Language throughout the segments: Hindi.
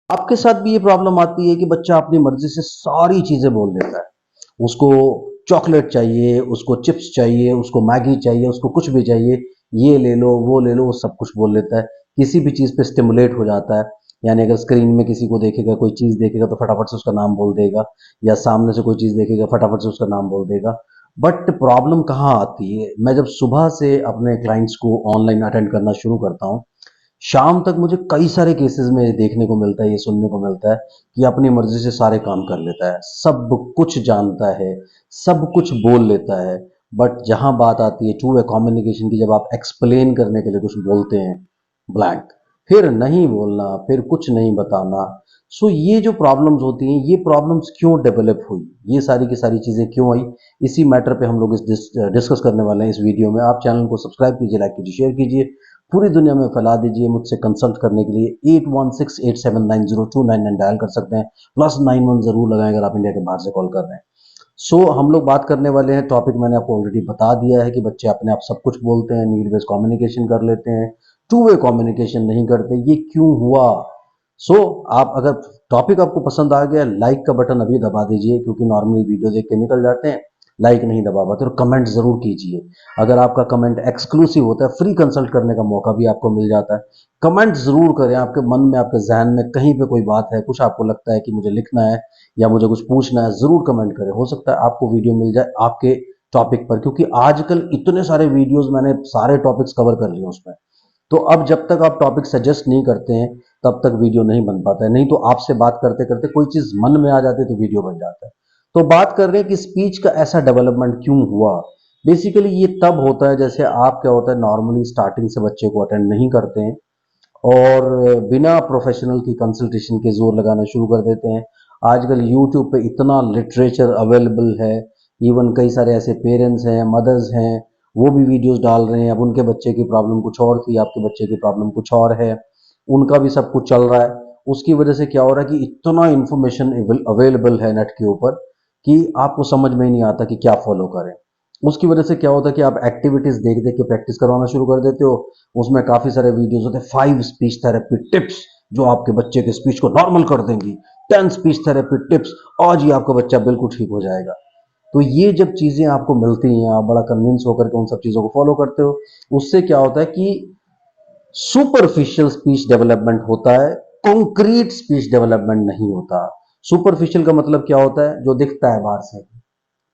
आपके साथ भी ये प्रॉब्लम आती है कि बच्चा अपनी मर्जी से सारी चीजें बोल देता है। उसको चॉकलेट चाहिए, उसको चिप्स चाहिए, उसको मैगी चाहिए, उसको कुछ भी चाहिए, ये ले लो, वो सब कुछ बोल लेता है। किसी भी चीज पे स्टिमुलेट हो जाता है। यानी अगर स्क्रीन में किसी को देखेगा, कोई चीज देखेगा तो फटाफट से उसका नाम बोल देगा, या सामने से कोई चीज देखेगा फटाफट से उसका नाम बोल देगा। बट प्रॉब्लम कहाँ आती है, मैं जब सुबह से अपने क्लाइंट्स को ऑनलाइन अटेंड करना शुरू करता हूँ, शाम तक मुझे कई सारे केसेस में देखने को मिलता है, ये सुनने को मिलता है कि अपनी मर्जी से सारे काम कर लेता है, सब कुछ जानता है, सब कुछ बोल लेता है। बट जहां बात आती है टू वे कम्युनिकेशन की, जब आप एक्सप्लेन करने के लिए कुछ बोलते हैं, ब्लैंक, फिर नहीं बोलना, फिर कुछ नहीं बताना। सो ये जो प्रॉब्लम्स होती हैं, ये प्रॉब्लम्स क्यों डेवलप हुई, ये सारी की सारी चीजें क्यों आई, इसी मैटर पे हम लोग डिस्कस करने वाले हैं इस वीडियो में। आप चैनल को सब्सक्राइब कीजिए, लाइक कीजिए, शेयर कीजिए, पूरी दुनिया में फैला दीजिए। मुझसे कंसल्ट करने के लिए 8168790299 डायल कर सकते हैं, +91 जरूर लगाएं अगर आप इंडिया के बाहर से कॉल कर रहे हैं। हम लोग बात करने वाले हैं, टॉपिक मैंने आपको ऑलरेडी बता दिया है कि बच्चे अपने आप सब कुछ बोलते हैं, नीड बेस्ड कम्युनिकेशन कर लेते हैं, टू वे कम्युनिकेशन नहीं करते, ये क्यों हुआ। आप अगर टॉपिक आपको पसंद आ गया, लाइक का बटन अभी दबा दीजिए, क्योंकि नॉर्मली वीडियो देख के निकल जाते हैं, लाइक नहीं दबा पाते। और कमेंट जरूर कीजिए, अगर आपका कमेंट एक्सक्लूसिव होता है, फ्री कंसल्ट करने का मौका भी आपको मिल जाता है। कमेंट जरूर करें, आपके मन में, आपके जहन में कहीं पे कोई बात है, कुछ आपको लगता है कि मुझे लिखना है या मुझे कुछ पूछना है, जरूर कमेंट करें। हो सकता है आपको वीडियो मिल जाए आपके टॉपिक पर, क्योंकि आजकल इतने सारे वीडियोस, मैंने सारे टॉपिक्स कवर कर लिए उसमें। तो अब जब तक आप टॉपिक सजेस्ट नहीं करते हैं, तब तक वीडियो नहीं बन पाता है। नहीं तो आपसे बात करते करते कोई चीज मन में आ जाती है तो वीडियो बन जाता है। तो बात कर रहे हैं कि स्पीच का ऐसा डेवलपमेंट क्यों हुआ। बेसिकली ये तब होता है, जैसे आप क्या होता है, नॉर्मली स्टार्टिंग से बच्चे को अटेंड नहीं करते हैं और बिना प्रोफेशनल की कंसल्टेशन के जोर लगाना शुरू कर देते हैं। आजकल यूट्यूब पे इतना लिटरेचर अवेलेबल है, इवन कई सारे ऐसे पेरेंट्स हैं, मदर्स हैं, वो भी वीडियोस डाल रहे हैं। अब उनके बच्चे की प्रॉब्लम कुछ और थी, आपके बच्चे की प्रॉब्लम कुछ और है, उनका भी सब कुछ चल रहा है। उसकी वजह से क्या हो रहा है कि इतना इंफॉर्मेशन अवेलेबल है नेट के ऊपर कि आपको समझ में ही नहीं आता कि क्या फॉलो करें। उसकी वजह से क्या होता है कि आप एक्टिविटीज देख देख के प्रैक्टिस करवाना शुरू कर देते हो। उसमें काफी सारे वीडियोस होते हैं, 5 स्पीच थेरेपी टिप्स जो आपके बच्चे के स्पीच को नॉर्मल कर देंगी, 10 स्पीच थेरेपी टिप्स, आज ही आपका बच्चा बिल्कुल ठीक हो जाएगा। तो ये जब चीजें आपको मिलती हैं, आप बड़ा कन्विंस होकर के उन सब चीजों को फॉलो करते हो, उससे क्या होता है कि सुपरफिशियल स्पीच डेवलपमेंट होता है, कॉन्क्रीट स्पीच डेवलपमेंट नहीं होता। सुपरफिशियल का मतलब क्या होता है, जो दिखता है बाहर से।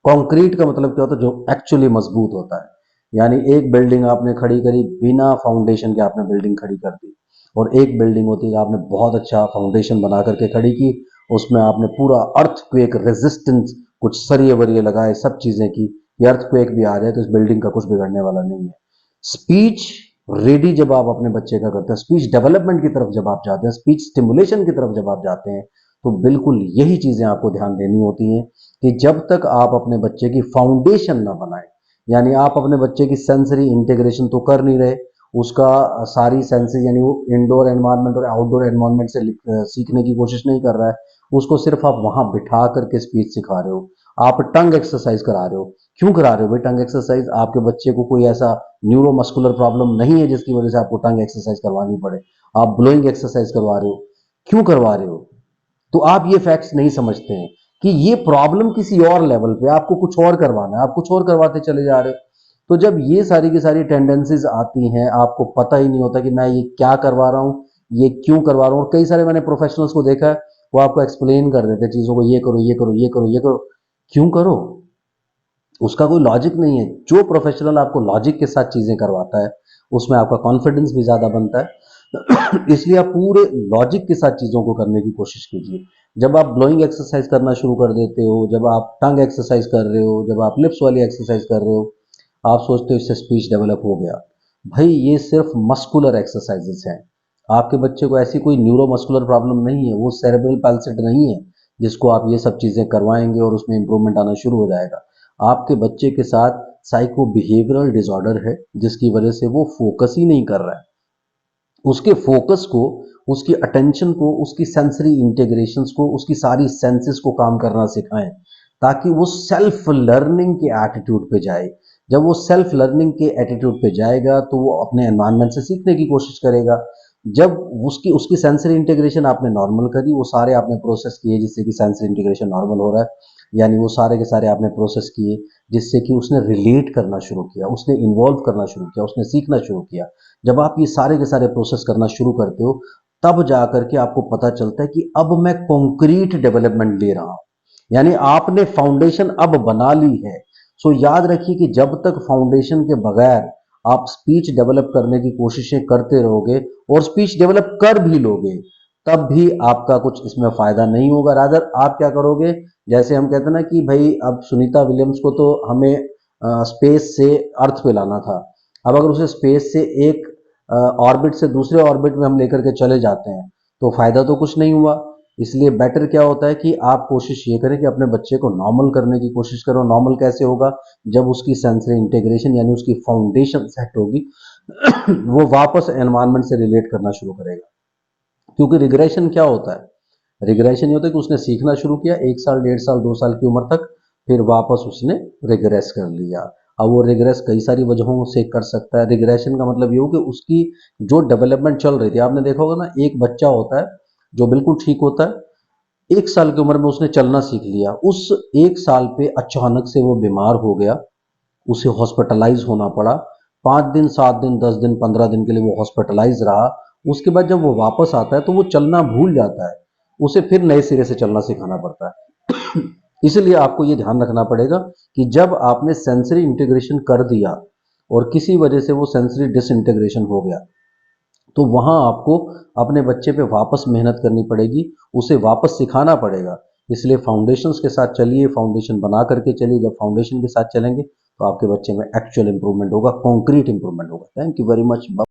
कॉन्क्रीट का मतलब क्या होता है, जो एक्चुअली मजबूत होता है। यानी एक बिल्डिंग आपने खड़ी करी, बिना फाउंडेशन के आपने बिल्डिंग खड़ी कर दी। और एक बिल्डिंग होती है, आपने बहुत अच्छा फाउंडेशन बना करके खड़ी की, उसमें आपने पूरा अर्थक्वेक रेजिस्टेंस, कुछ सरिये वरिये लगाए, सब चीजें की, ये अर्थक्वेक भी आ जाए तो इस बिल्डिंग का कुछ बिगड़ने वाला नहीं है। स्पीच रेडी जब आप अपने बच्चे का करते हैं, स्पीच डेवलपमेंट की तरफ जब आप जाते हैं, स्पीच स्टिमुलेशन की तरफ जब आप जाते हैं, तो बिल्कुल यही चीजें आपको ध्यान देनी होती हैं कि जब तक आप अपने बच्चे की फाउंडेशन ना बनाए, यानी आप अपने बच्चे की सेंसरी इंटीग्रेशन तो कर नहीं रहे, उसका सारी सेंसेस, यानी वो इंडोर एनवायरनमेंट और आउटडोर एनवायरनमेंट से सीखने की कोशिश नहीं कर रहा है, उसको सिर्फ आप वहां बिठा करके स्पीच सिखा रहे हो, आप टंग एक्सरसाइज करा रहे हो। क्यों करा रहे हो भाई टंग एक्सरसाइज, आपके बच्चे को कोई ऐसा न्यूरोमस्कुलर प्रॉब्लम नहीं है जिसकी वजह से आपको टंग एक्सरसाइज करवानी पड़े, आप ब्लोइंग एक्सरसाइज करवा रहे हो, क्यों करवा रहे हो। तो आप ये फैक्ट्स नहीं समझते हैं कि ये प्रॉब्लम किसी और लेवल पे, आपको कुछ और करवाना है, आप कुछ और करवाते चले जा रहे हो। तो जब ये सारी की सारी टेंडेंसीज आती हैं, आपको पता ही नहीं होता कि मैं ये क्या करवा रहा हूँ, ये क्यों करवा रहा हूँ। और कई सारे मैंने प्रोफेशनल्स को देखा है, वो आपको एक्सप्लेन कर देते हैं चीजों को, ये करो, ये करो, ये करो, ये करो। क्यों करो, उसका कोई लॉजिक नहीं है। जो प्रोफेशनल आपको लॉजिक के साथ चीजें करवाता है, उसमें आपका कॉन्फिडेंस भी ज्यादा बनता है। इसलिए आप पूरे लॉजिक के साथ चीजों को करने की कोशिश कीजिए। जब आप ब्लोइंग एक्सरसाइज करना शुरू कर देते हो, जब आप टंग एक्सरसाइज कर रहे हो, जब आप लिप्स वाली एक्सरसाइज कर रहे हो, आप सोचते हो इससे स्पीच डेवलप हो गया। भाई ये सिर्फ मस्कुलर एक्सरसाइजेस हैं। आपके बच्चे को ऐसी कोई न्यूरोमस्कुलर प्रॉब्लम नहीं है, वो सेरेब्रल पैल्सिड नहीं है जिसको आप ये सब चीजें करवाएंगे और उसमें इंप्रूवमेंट आना शुरू हो जाएगा। आपके बच्चे के साथ साइको बिहेवियरल डिसऑर्डर है, जिसकी वजह से वो फोकस ही नहीं कर रहा है। उसके फोकस को, उसकी अटेंशन को, उसकी सेंसरी इंटीग्रेशंस को, उसकी सारी सेंसेस को काम करना सिखाएं, ताकि वो सेल्फ लर्निंग के एटीट्यूड पे जाए। जब वो सेल्फ लर्निंग के एटीट्यूड पे जाएगा तो वो अपने एनवायरनमेंट से सीखने की कोशिश करेगा। जब उसकी उसकी सेंसरी इंटीग्रेशन आपने नॉर्मल करी, वो सारे आपने प्रोसेस किए जिससे कि सेंसरी इंटीग्रेशन नॉर्मल हो रहा है, यानी वो सारे के सारे आपने प्रोसेस किए जिससे कि उसने रिलेट करना शुरू किया, उसने इन्वॉल्व करना शुरू किया, उसने सीखना शुरू किया। जब आप ये सारे के सारे प्रोसेस करना शुरू करते हो, तब जा करके आपको पता चलता है कि अब मैं कॉन्क्रीट डेवलपमेंट ले रहा हूं, यानी आपने फाउंडेशन अब बना ली है। सो याद रखिए कि जब तक फाउंडेशन के बगैर आप स्पीच डेवलप करने की कोशिशें करते रहोगे और स्पीच डेवलप कर भी लोगे, तब भी आपका कुछ इसमें फायदा नहीं होगा। रादर आप क्या करोगे, जैसे हम कहते हैं ना कि भाई अब सुनीता विलियम्स को तो हमें स्पेस से अर्थ पे लाना था, अब अगर उसे स्पेस से एक ऑर्बिट से दूसरे ऑर्बिट में हम लेकर के चले जाते हैं तो फायदा तो कुछ नहीं हुआ। इसलिए बेटर क्या होता है कि आप कोशिश ये करें कि अपने बच्चे को नॉर्मल करने की कोशिश करो। नॉर्मल कैसे होगा, जब उसकी सेंसरी इंटीग्रेशन यानी उसकी फाउंडेशन सेट होगी वो वापस एनवायरनमेंट से रिलेट करना शुरू करेगा। क्योंकि रिग्रेशन क्या होता है, रिग्रेशन ये होता है कि उसने सीखना शुरू किया 1 साल 1.5 साल 2 साल की उम्र तक, फिर वापस उसने रिग्रेस कर लिया। अब वो रिग्रेस कई सारी वजहों से कर सकता है। रिग्रेशन का मतलब ये हो कि उसकी जो डेवलपमेंट चल रही थी, आपने देखा होगा ना, एक बच्चा होता है जो बिल्कुल ठीक होता है, 1 साल की उम्र में उसने चलना सीख लिया, उस 1 साल पे अचानक से वो बीमार हो गया, उसे हॉस्पिटलाइज होना पड़ा, 5 दिन 7 दिन 10 दिन 15 दिन के लिए वो हॉस्पिटलाइज रहा। उसके बाद जब वो वापस आता है तो वो चलना भूल जाता है, उसे फिर नए सिरे से चलना सिखाना पड़ता है। इसलिए आपको ये ध्यान रखना पड़ेगा कि जब आपने सेंसरी इंटीग्रेशन कर दिया और किसी वजह से वो सेंसरी डिसइंटीग्रेशन हो गया, तो वहां आपको अपने बच्चे पे वापस मेहनत करनी पड़ेगी, उसे वापस सिखाना पड़ेगा। इसलिए फाउंडेशंस के साथ चलिए, फाउंडेशन बना करके चलिए। जब फाउंडेशन के साथ चलेंगे तो आपके बच्चे में एक्चुअल इंप्रूवमेंट होगा, कॉन्क्रीट इंप्रूवमेंट होगा। Thank you very much.